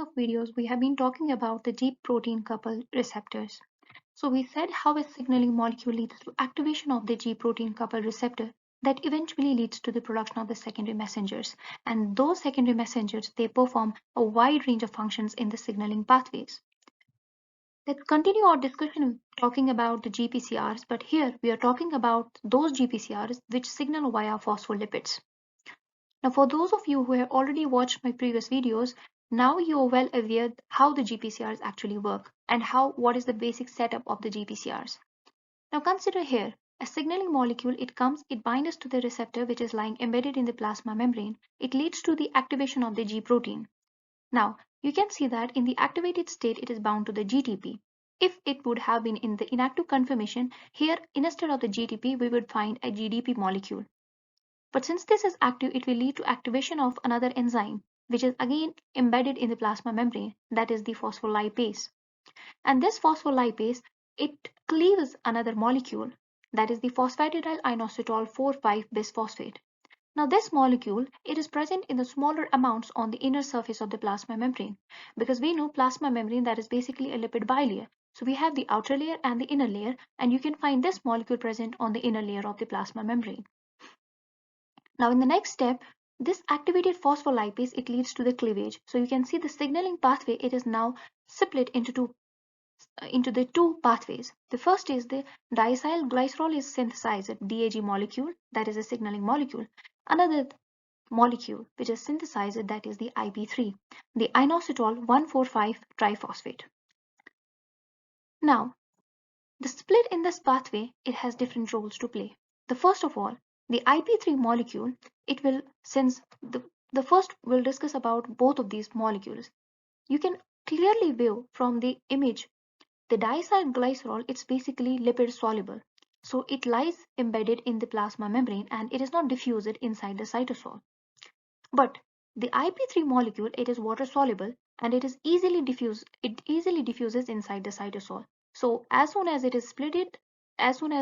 of videos, we have been talking about the G protein coupled receptors. So we said how a signaling molecule leads to activation of the G protein coupled receptor that eventually leads to the production of the secondary messengers. And those secondary messengers, they perform a wide range of functions in the signaling pathways. Let's continue our discussion talking about the GPCRs, but here we are talking about those GPCRs which signal via phospholipids. Now, for those of you who have already watched my previous videos, now you are well aware how the GPCRs actually work and what is the basic setup of the GPCRs. Now consider here, a signaling molecule, it binds to the receptor which is lying embedded in the plasma membrane. It leads to the activation of the G protein. Now, you can see that in the activated state, it is bound to the GTP. If it would have been in the inactive conformation, here instead of the GTP, we would find a GDP molecule. But since this is active, it will lead to activation of another enzyme, which is again embedded in the plasma membrane, that is the phospholipase. And this phospholipase, it cleaves another molecule, that is the phosphatidylinositol 4,5-bisphosphate. Now this molecule, it is present in the smaller amounts on the inner surface of the plasma membrane, because we know plasma membrane, that is basically a lipid bilayer. So we have the outer layer and the inner layer, and you can find this molecule present on the inner layer of the plasma membrane. Now in the next step, this activated phospholipase, it leads to the cleavage. So you can see the signaling pathway, it is now split into the two pathways. The first is the diacylglycerol is synthesized DAG molecule, that is a signaling molecule. Another molecule which is synthesized, that is the IP3, the inositol 1,4,5 triphosphate. Now, the split in this pathway, it has different roles to play. The first of all, the IP3 molecule, it will, since the first we'll discuss about both of these molecules. You can clearly view from the image, the diacylglycerol, it's basically lipid soluble. So it lies embedded in the plasma membrane and it is not diffused inside the cytosol. But the IP3 molecule, it is water soluble and it easily diffuses inside the cytosol. So as soon as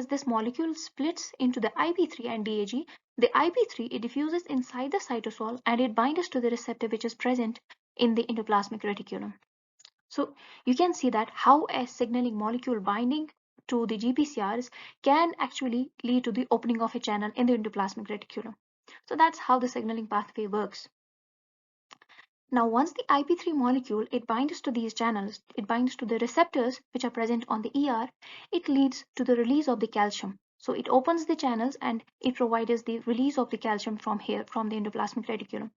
this molecule splits into the IP3 and DAG, the IP3, it diffuses inside the cytosol and it binds to the receptor which is present in the endoplasmic reticulum. So you can see that how a signaling molecule binding to the GPCRs can actually lead to the opening of a channel in the endoplasmic reticulum. So that's how the signaling pathway works. Now, once the IP3 molecule, it binds to these channels, it binds to the receptors which are present on the ER, it leads to the release of the calcium. So it opens the channels and it provides the release of the calcium from here, from the endoplasmic reticulum.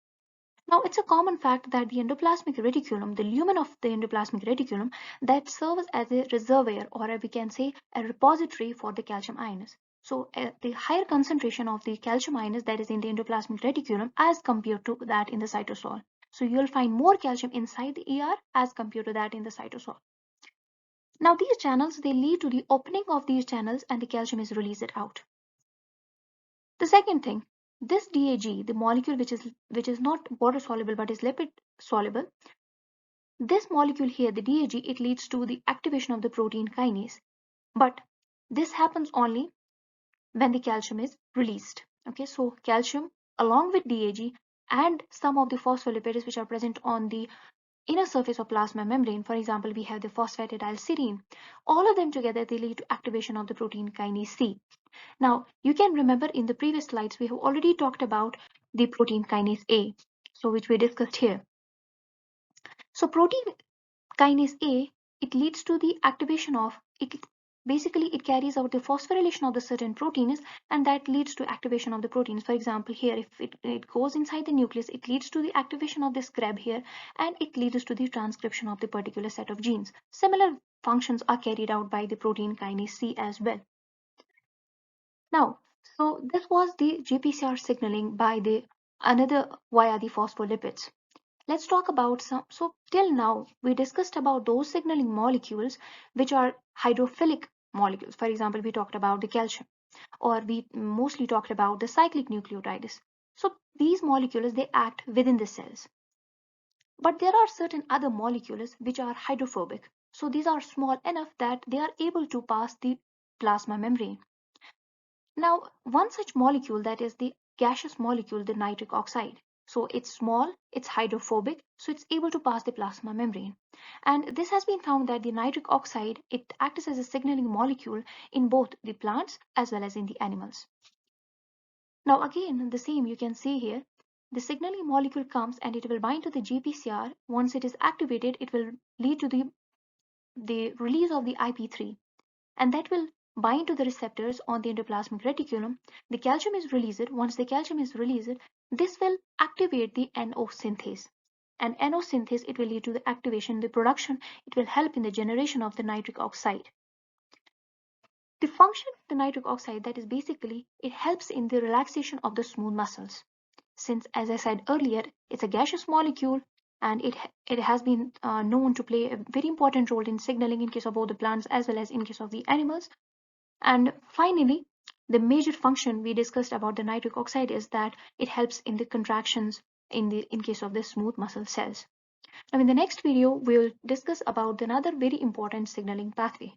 Now, it's a common fact that the endoplasmic reticulum, the lumen of the endoplasmic reticulum, that serves as a reservoir, or we can say a repository for the calcium ions. So the higher concentration of the calcium ions that is in the endoplasmic reticulum as compared to that in the cytosol. So you'll find more calcium inside the ER as compared to that in the cytosol. Now these channels, they lead to the opening of these channels and the calcium is released out. The second thing, this DAG, the molecule which is not water soluble but is lipid soluble, this molecule here, the DAG, it leads to the activation of the protein kinase. But this happens only when the calcium is released. Okay, so calcium along with DAG and some of the phospholipids which are present on the inner surface of plasma membrane, for example, we have the phosphatidylserine, all of them together, they lead to activation of the protein kinase C. Now, you can remember in the previous slides, we have already talked about the protein kinase A, so which we discussed here. So protein kinase A, it leads to the activation of, basically it carries out the phosphorylation of the certain proteins and that leads to activation of the proteins. For example, here if it goes inside the nucleus, it leads to the activation of this CREB here and it leads to the transcription of the particular set of genes. Similar functions are carried out by the protein kinase C as well. Now, so this was the GPCR signaling by the via the phospholipids. Let's talk about some. So till now, we discussed about those signaling molecules which are hydrophilic molecules. For example, we talked about the calcium, or we mostly talked about the cyclic nucleotides. So these molecules, they act within the cells. But there are certain other molecules which are hydrophobic. So these are small enough that they are able to pass the plasma membrane. Now, one such molecule, that is the gaseous molecule, the nitric oxide. So it's small, it's hydrophobic, so it's able to pass the plasma membrane. And this has been found that the nitric oxide, it acts as a signaling molecule in both the plants as well as in the animals. Now again, the same you can see here. The signaling molecule comes and it will bind to the GPCR. Once it is activated, it will lead to the release of the IP3, and that will bind to the receptors on the endoplasmic reticulum. The calcium is released. Once the calcium is released, this will activate the NO synthase. And NO synthase, it will lead to the activation, the production. It will help in the generation of the nitric oxide. The function of the nitric oxide, that is basically, it helps in the relaxation of the smooth muscles. Since, as I said earlier, it's a gaseous molecule and it has been known to play a very important role in signaling in case of both the plants as well as in case of the animals. And finally, the major function we discussed about the nitric oxide is that it helps in the contractions in case of the smooth muscle cells. Now in the next video, we'll discuss about another very important signaling pathway.